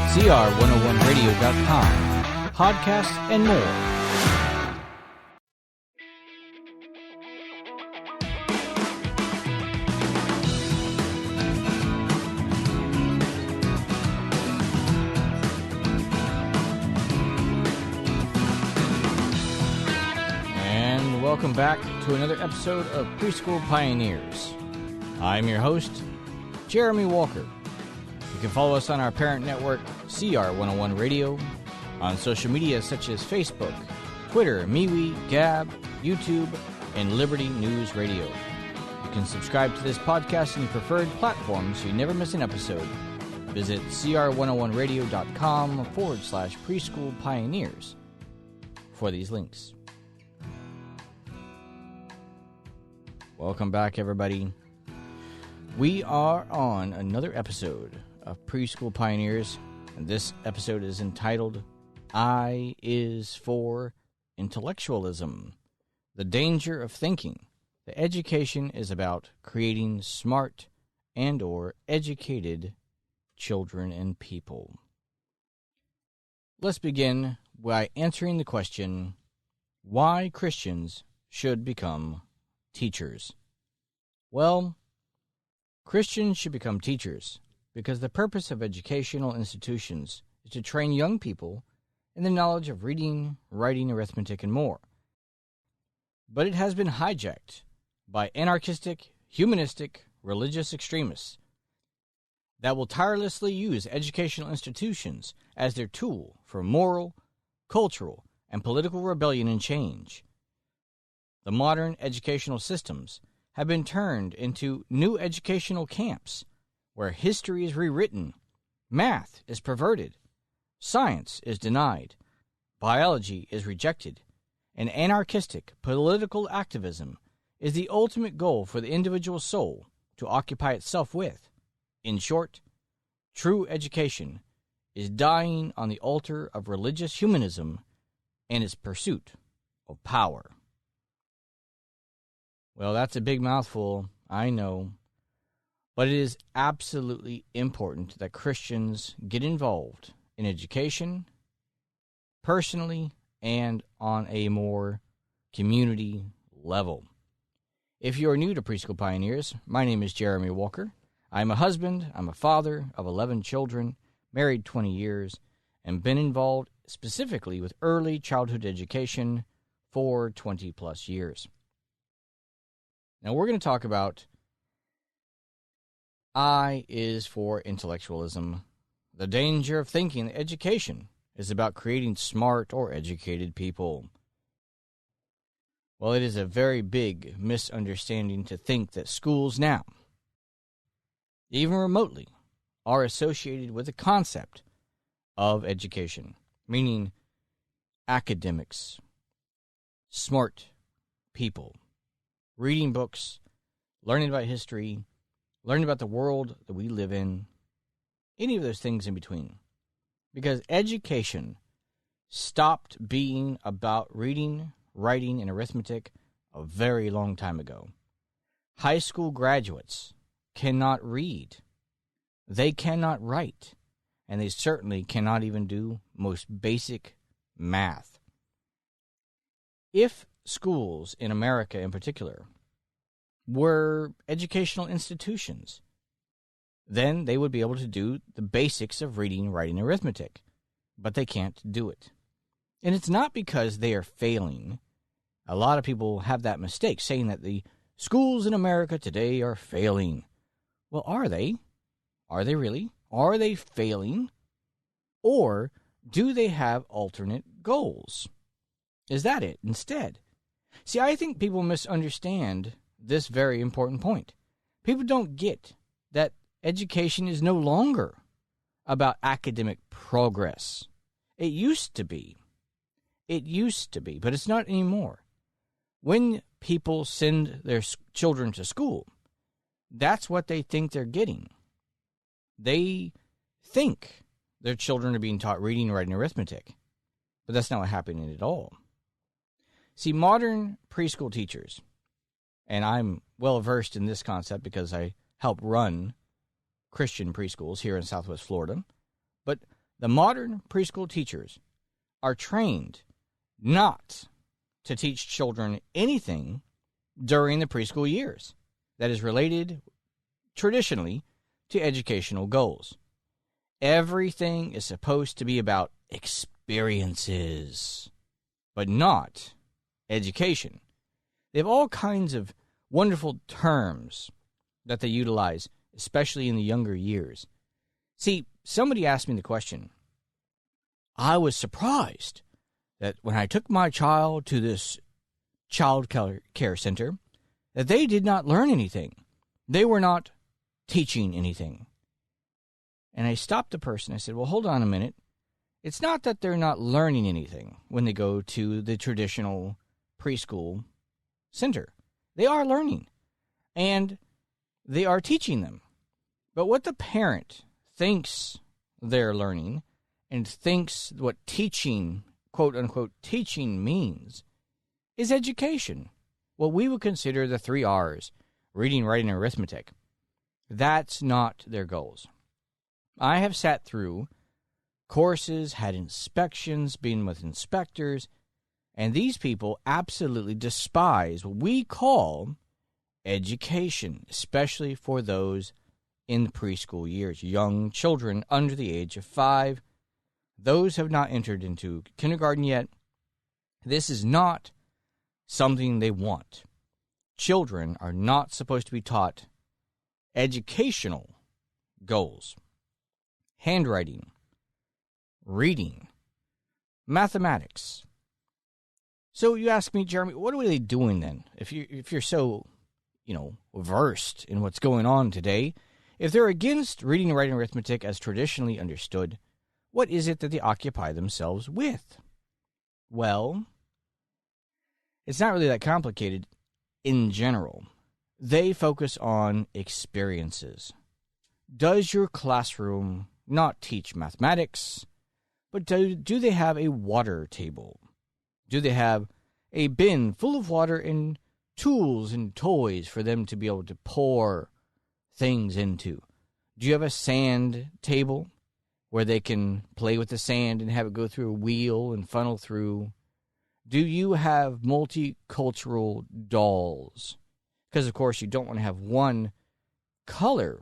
cr101radio.com, podcasts, and more. And welcome back to another episode of Preschool Pioneers. I'm your host, Jeremy Walker. You can follow us on our parent network, CR101 Radio, on social media such as Facebook, Twitter, MeWe, Gab, YouTube, and Liberty News Radio. You can subscribe to this podcast in your preferred platform so you never miss an episode. Visit cr101radio.com/preschool pioneers for these links. Welcome back, everybody. We are on another episode of Preschool Pioneers, and this episode is entitled I is for Intellectualism, the Danger of Thinking. The education is about creating smart and or educated children and people. Let's begin by answering the question, why Christians should become teachers. Well, Christians should become teachers because the purpose of educational institutions is to train young people in the knowledge of reading, writing, arithmetic, and more. But it has been hijacked by anarchistic, humanistic, religious extremists that will tirelessly use educational institutions as their tool for moral, cultural, and political rebellion and change. The modern educational systems have been turned into new educational camps where history is rewritten, math is perverted, science is denied, biology is rejected, and anarchistic political activism is the ultimate goal for the individual soul to occupy itself with. In short, true education is dying on the altar of religious humanism and its pursuit of power. Well, that's a big mouthful, I know. But it is absolutely important that Christians get involved in education, personally, and on a more community level. If you are new to Preschool Pioneers, my name is Jeremy Walker. I'm a husband, I'm a father of 11 children, married 20 years, and been involved specifically with early childhood education for 20-plus years. Now we're going to talk about I is for intellectualism, the danger of thinking that education is about creating smart or educated people. Well, it is a very big misunderstanding to think that schools now, even remotely, are associated with the concept of education, meaning academics, smart people, reading books, learning about history, learning about the world that we live in, any of those things in between. Because education stopped being about reading, writing, and arithmetic a very long time ago. High school graduates cannot read. They cannot write. And they certainly cannot even do most basic math. If schools in America in particular were educational institutions, then they would be able to do the basics of reading, writing, and arithmetic. But they can't do it. And it's not because they are failing. A lot of people have that mistake, saying that the schools in America today are failing. Well, are they? Are they really? Are they failing? Or do they have alternate goals? Is that it instead? See, I think people misunderstand this very important point. People don't get that education is no longer about academic progress. It used to be. But it's not anymore. When people send their children to school, that's what they think they're getting. They think their children are being taught reading, writing, arithmetic. But that's not what's happening at all. See, modern preschool teachers, and I'm well versed in this concept because I help run Christian preschools here in Southwest Florida, but The modern preschool teachers are trained not to teach children anything during the preschool years that is related traditionally to educational goals. Everything is supposed to be about experiences, but not education. They have all kinds of wonderful terms that they utilize, especially in the younger years. See, somebody asked me the question. I was surprised that when I took my child to this child care center, that they did not learn anything. They were not teaching anything. And I stopped the person. I said, well, hold on a minute. It's not that they're not learning anything when they go to the traditional preschool center. They are learning, and they are teaching them. But what the parent thinks they're learning and thinks what teaching, quote-unquote, teaching means is education. What we would consider the 3 R's, reading, writing, and arithmetic. That's not their goals. I have sat through courses, had inspections, been with inspectors, and these people absolutely despise what we call education, especially for those in the preschool years, young children under the age of 5. Those have not entered into kindergarten yet. This is not something they want. Children are not supposed to be taught educational goals. Handwriting, reading, mathematics. So you ask me, Jeremy, what are they doing then? If you're so, versed in what's going on today, if they're against reading, writing, arithmetic as traditionally understood, what is it that they occupy themselves with? Well, it's not really that complicated in general. They focus on experiences. Does your classroom not teach mathematics, but do they have a water table? Do they have a bin full of water and tools and toys for them to be able to pour things into? Do you have a sand table where they can play with the sand and have it go through a wheel and funnel through? Do you have multicultural dolls? Because, of course, you don't want to have one color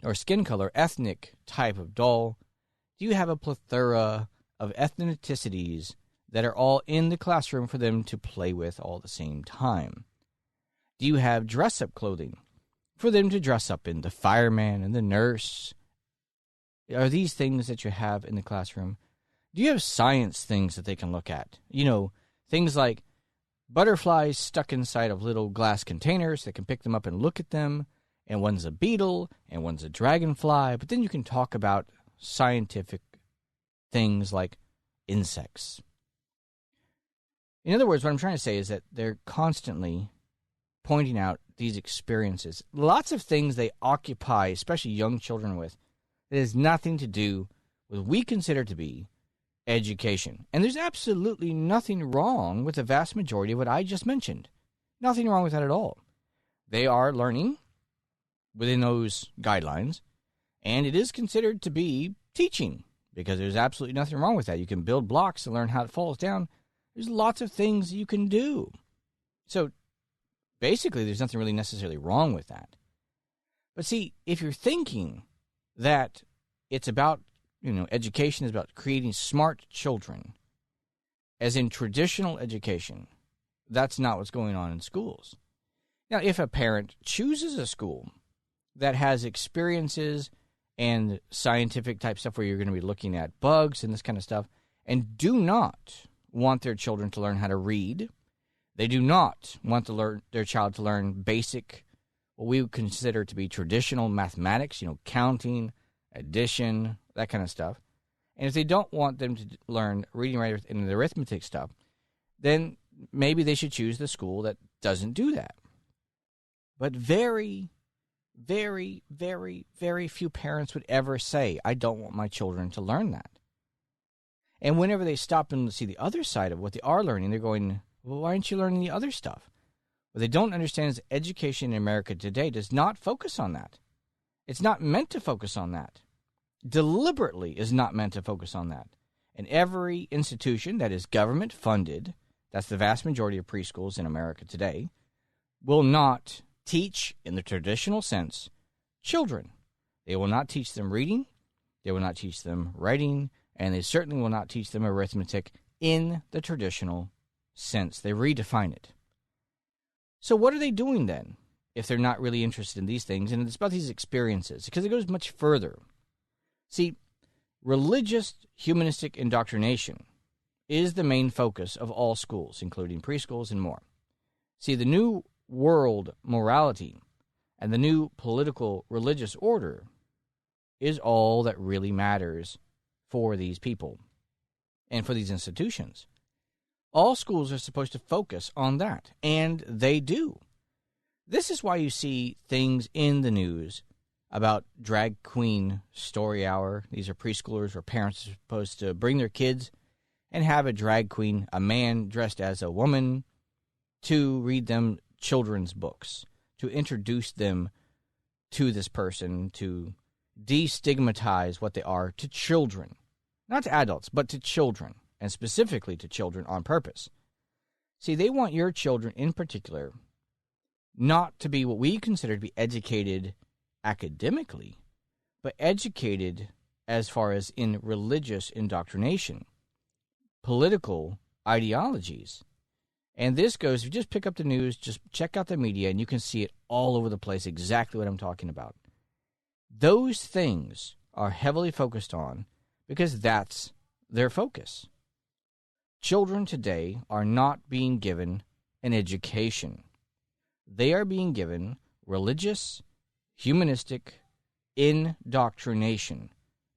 or skin color, ethnic type of doll. Do you have a plethora of ethnicities that are all in the classroom for them to play with all at the same time? Do you have dress-up clothing for them to dress up in? The fireman and the nurse. Are these things that you have in the classroom? Do you have science things that they can look at? Things like butterflies stuck inside of little glass containers. They can pick them up and look at them. And one's a beetle, and one's a dragonfly. But then you can talk about scientific things like insects. In other words, what I'm trying to say is that they're constantly pointing out these experiences. Lots of things they occupy, especially young children with, that has nothing to do with what we consider to be education. And there's absolutely nothing wrong with the vast majority of what I just mentioned. Nothing wrong with that at all. They are learning within those guidelines, and it is considered to be teaching, because there's absolutely nothing wrong with that. You can build blocks to learn how it falls down. There's lots of things you can do. So basically, there's nothing really necessarily wrong with that. But see, if you're thinking that it's about, education is about creating smart children, as in traditional education, that's not what's going on in schools. Now, if a parent chooses a school that has experiences and scientific type stuff where you're going to be looking at bugs and this kind of stuff, and do not want their children to learn how to read, they do not want their child to learn basic, what we would consider to be traditional mathematics, counting, addition, that kind of stuff. And if they don't want them to learn reading, writing, and the arithmetic stuff, then maybe they should choose the school that doesn't do that. But very, very, very, very few parents would ever say, I don't want my children to learn that. And whenever they stop and see the other side of what they are learning, they're going, well, why aren't you learning the other stuff? What they don't understand is education in America today does not focus on that. It's not meant to focus on that. deliberately is not meant to focus on that. And every institution that is government funded, that's the vast majority of preschools in America today, will not teach, in the traditional sense, children. They will not teach them reading, they will not teach them writing, and they certainly will not teach them arithmetic in the traditional sense. They redefine it. So what are they doing then if they're not really interested in these things? And it's about these experiences, because it goes much further. See, religious humanistic indoctrination is the main focus of all schools, including preschools and more. See, the new world morality and the new political religious order is all that really matters for these people and for these institutions. All schools are supposed to focus on that, and they do. This is why you see things in the news about drag queen story hour. These are preschoolers where parents are supposed to bring their kids and have a drag queen, a man dressed as a woman, to read them children's books, to introduce them to this person, to destigmatize what they are to children. Not to adults, but to children, and specifically to children on purpose. See, they want your children in particular not to be what we consider to be educated academically, but educated as far as in religious indoctrination, political ideologies. And this goes, if you just pick up the news, just check out the media, and you can see it all over the place, exactly what I'm talking about. Those things are heavily focused on because that's their focus. Children today are not being given an education. They are being given religious, humanistic indoctrination.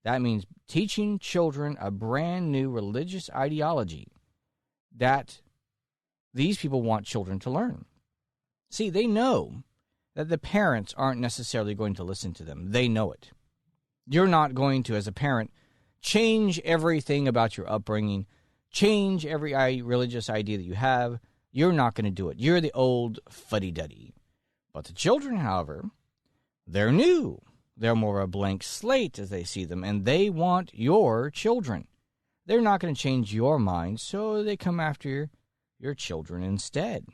That means teaching children a brand new religious ideology that these people want children to learn. See, they know that the parents aren't necessarily going to listen to them. They know it. You're not going to, as a parent, change everything about your upbringing, change every religious idea that you have. You're not going to do it. You're the old fuddy-duddy. But the children, however, they're new. They're more a blank slate as they see them, and they want your children. They're not going to change your mind, so they come after your children instead.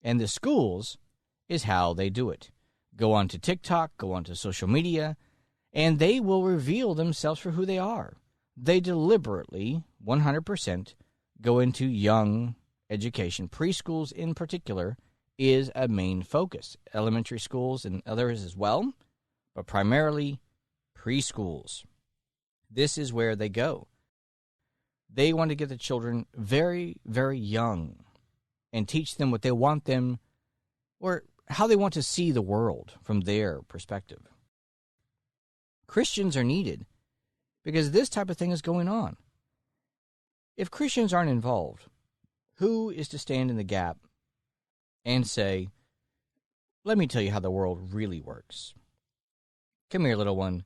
And the schools is how they do it. Go on to TikTok, go on to social media, and they will reveal themselves for who they are. They deliberately, 100%, go into young education. Preschools in particular is a main focus. Elementary schools and others as well, but primarily preschools. This is where they go. They want to get the children very, very young and teach them what they want them, or how they want to see the world from their perspective. Christians are needed because this type of thing is going on. If Christians aren't involved, who is to stand in the gap and say, let me tell you how the world really works? Come here, little one.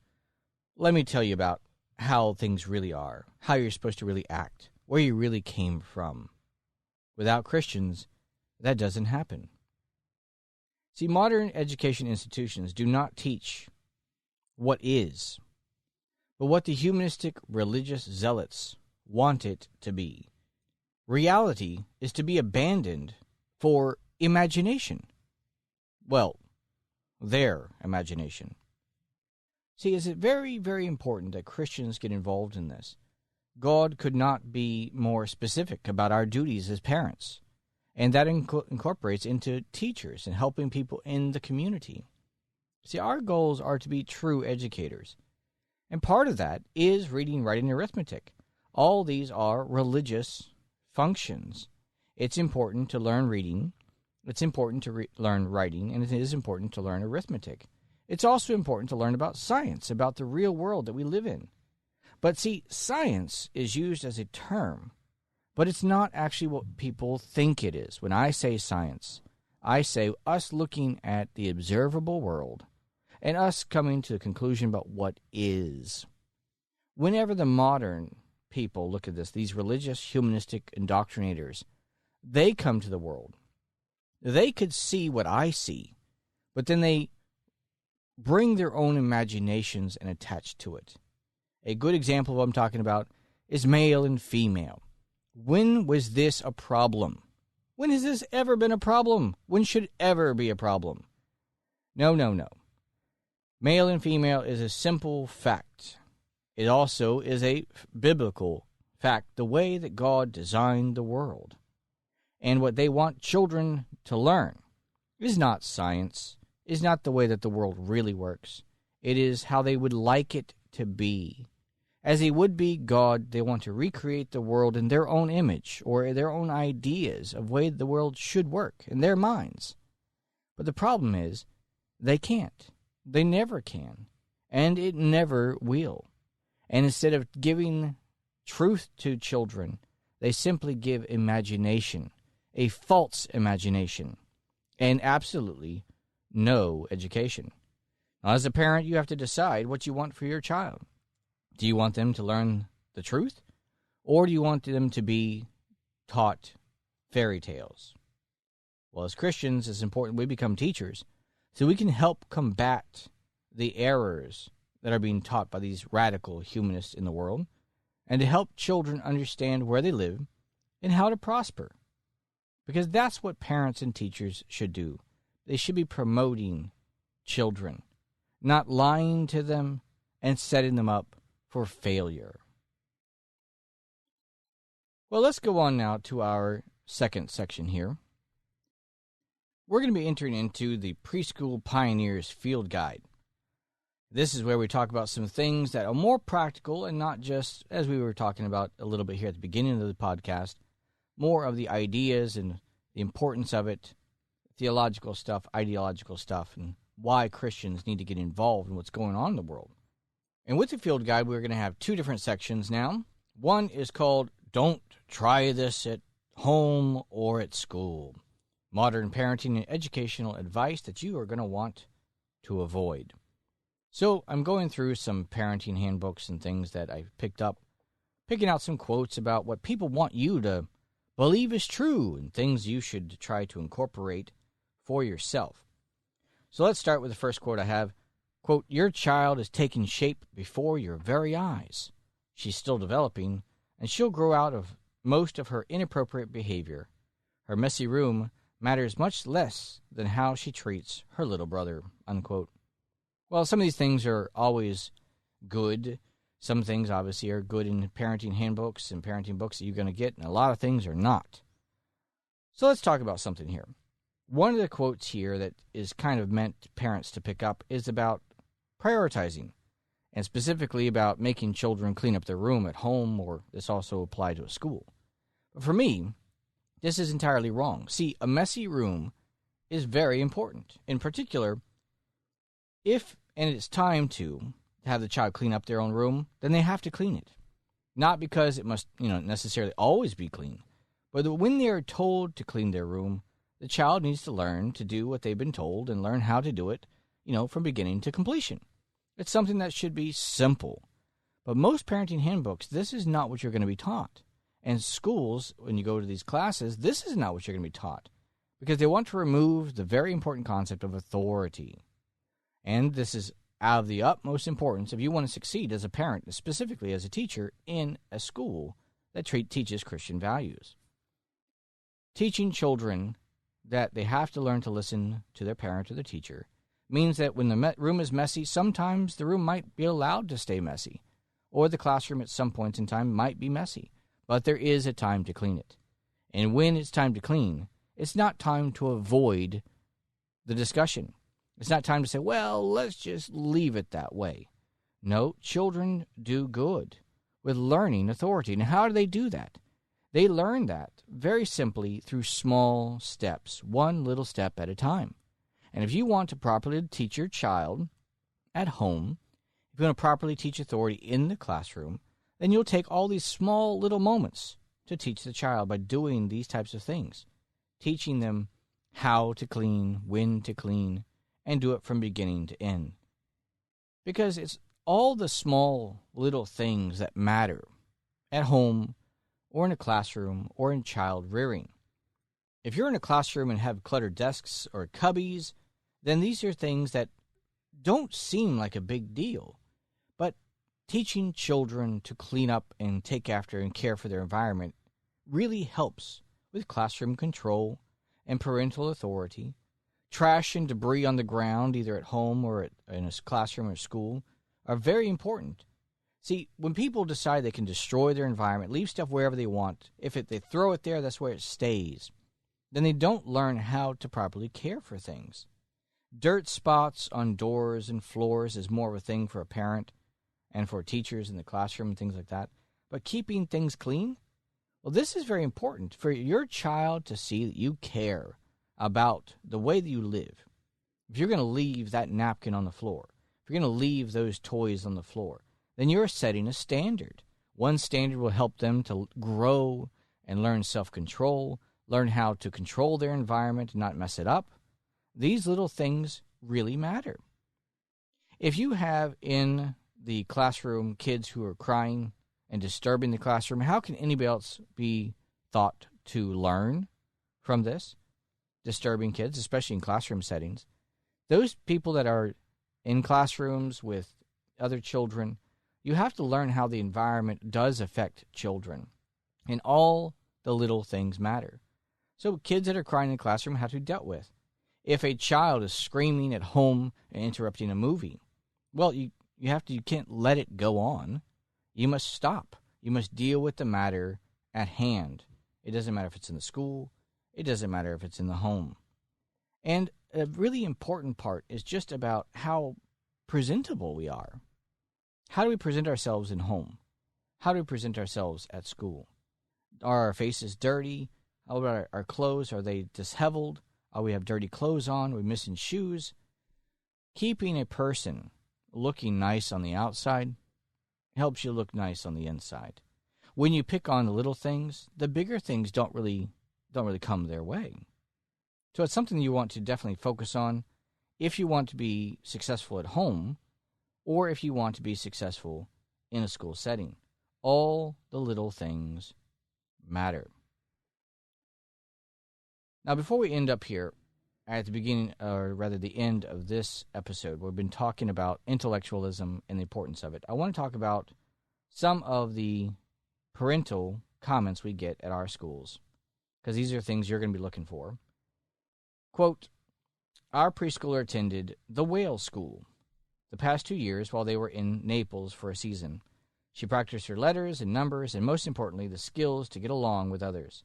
Let me tell you about how things really are, how you're supposed to really act, where you really came from. Without Christians, that doesn't happen. See, modern education institutions do not teach what is, but what the humanistic religious zealots want it to be. Reality is to be abandoned for imagination. Well, their imagination. See, it's very, very important that Christians get involved in this. God could not be more specific about our duties as parents, and that incorporates into teachers and helping people in the community. See, our goals are to be true educators, and part of that is reading, writing, and arithmetic. All these are religious functions. It's important to learn reading, it's important to learn writing, and it is important to learn arithmetic. It's also important to learn about science, about the real world that we live in. But see, science is used as a term, but it's not actually what people think it is. When I say science, I say us looking at the observable world and us coming to the conclusion about what is. Whenever the modern people look at this, these religious humanistic indoctrinators, they come to the world. They could see what I see, but then they bring their own imaginations and attach to it. A good example of what I'm talking about is male and female. When was this a problem? When has this ever been a problem? When should it ever be a problem? No. Male and female is a simple fact. It also is a biblical fact, the way that God designed the world. And what they want children to learn is not science, is not the way that the world really works. It is how they would like it to be. As a would-be God, they want to recreate the world in their own image or their own ideas of the way the world should work in their minds. But the problem is, they can't. They never can. And it never will. And instead of giving truth to children, they simply give imagination, a false imagination, and absolutely no education. Now, as a parent, you have to decide what you want for your child. Do you want them to learn the truth, or do you want them to be taught fairy tales? Well, as Christians, it's important we become teachers so we can help combat the errors that are being taught by these radical humanists in the world, and to help children understand where they live and how to prosper. Because that's what parents and teachers should do. They should be promoting children, not lying to them and setting them up for failure. Well, let's go on now to our second section here. We're going to be entering into the Preschool Pioneers Field Guide. This is where we talk about some things that are more practical and not just, as we were talking about a little bit here at the beginning of the podcast, more of the ideas and the importance of it, theological stuff, ideological stuff, and why Christians need to get involved in what's going on in the world. And with the field guide, we're going to have two different sections now. One is called Don't Try This at Home or at School. Modern parenting and educational advice that you are going to want to avoid. So I'm going through some parenting handbooks and things that I've picked up, picking out some quotes about what people want you to believe is true and things you should try to incorporate for yourself. So let's start with the first quote I have. Quote, "Your child is taking shape before your very eyes. She's still developing, and she'll grow out of most of her inappropriate behavior. Her messy room matters much less than how she treats her little brother." Unquote. Well, some of these things are always good. Some things, obviously, are good in parenting handbooks and parenting books that you're going to get, and a lot of things are not. So let's talk about something here. One of the quotes here that is kind of meant parents to pick up is about prioritizing, and specifically about making children clean up their room at home, or this also applies to a school. But for me, this is entirely wrong. See, a messy room is very important. In particular, if and it's time to have the child clean up their own room, then they have to clean it. Not because it must, necessarily always be clean, but when they are told to clean their room, the child needs to learn to do what they've been told and learn how to do it, from beginning to completion. It's something that should be simple. But most parenting handbooks, this is not what you're going to be taught. And schools, when you go to these classes, this is not what you're going to be taught. Because they want to remove the very important concept of authority. And this is of the utmost importance if you want to succeed as a parent, specifically as a teacher in a school that teaches Christian values. Teaching children that they have to learn to listen to their parent or their teacher means that when the room is messy, sometimes the room might be allowed to stay messy, or the classroom at some points in time might be messy, but there is a time to clean it. And when it's time to clean, it's not time to avoid the discussion. It's not time to say, well, let's just leave it that way. No, children do good with learning authority. And how do they do that? They learn that very simply through small steps, one little step at a time. And if you want to properly teach your child at home, if you want to properly teach authority in the classroom, then you'll take all these small little moments to teach the child by doing these types of things, teaching them how to clean, when to clean, and do it from beginning to end. Because it's all the small little things that matter at home or in a classroom or in child rearing. If you're in a classroom and have cluttered desks or cubbies, then these are things that don't seem like a big deal. But teaching children to clean up and take after and care for their environment really helps with classroom control and parental authority. Trash and debris on the ground, either at home or in a classroom or school, are very important. See, when people decide they can destroy their environment, leave stuff wherever they want, they throw it there, that's where it stays, then they don't learn how to properly care for things. Dirt spots on doors and floors is more of a thing for a parent and for teachers in the classroom and things like that. But keeping things clean, well, this is very important for your child to see that you care about the way that you live. If you're going to leave that napkin on the floor, if you're going to leave those toys on the floor, then you're setting a standard. One standard will help them to grow and learn self-control, learn how to control their environment and not mess it up. These little things really matter. If you have in the classroom kids who are crying and disturbing the classroom, how can anybody else be thought to learn from this? Disturbing kids, especially in classroom settings. Those people that are in classrooms with other children, you have to learn how the environment does affect children. And all the little things matter. So kids that are crying in the classroom have to be dealt with. If a child is screaming at home and interrupting a movie, well, you can't let it go on. You must stop. You must deal with the matter at hand. It doesn't matter if it's in the school. It doesn't matter if it's in the home. And a really important part is just about how presentable we are. How do we present ourselves in home? How do we present ourselves at school? Are our faces dirty? How about our clothes? Are they disheveled? We have dirty clothes on? Are we missing shoes? Keeping a person looking nice on the outside helps you look nice on the inside. When you pick on the little things, the bigger things don't really come their way. So it's something you want to definitely focus on if you want to be successful at home or if you want to be successful in a school setting. All the little things matter. Now, before we end up here at the beginning, or rather the end of this episode, we've been talking about intellectualism and the importance of it. I want to talk about some of the parental comments we get at our schools, because these are things you're going to be looking for. Quote, our preschooler attended the whale school the past 2 years while they were in Naples for a season. She practiced her letters and numbers and, most importantly, the skills to get along with others.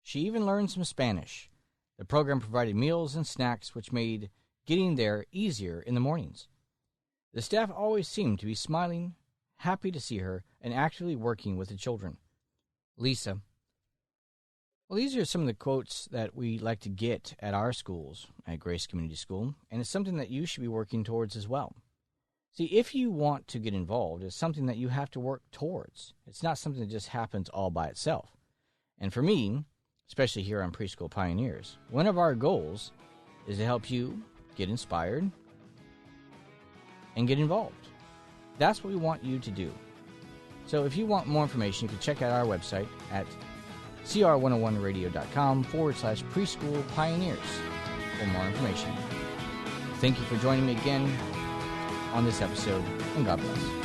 She even learned some Spanish. The program provided meals and snacks, which made getting there easier in the mornings. The staff always seemed to be smiling, happy to see her, and actively working with the children. Lisa. Well, these are some of the quotes that we like to get at our schools, at Grace Community School, and it's something that you should be working towards as well. See, if you want to get involved, it's something that you have to work towards. It's not something that just happens all by itself. And for me, especially here on Preschool Pioneers, one of our goals is to help you get inspired and get involved. That's what we want you to do. So if you want more information, you can check out our website at cr101radio.com/preschool pioneers for more information. Thank you for joining me again on this episode, and God bless.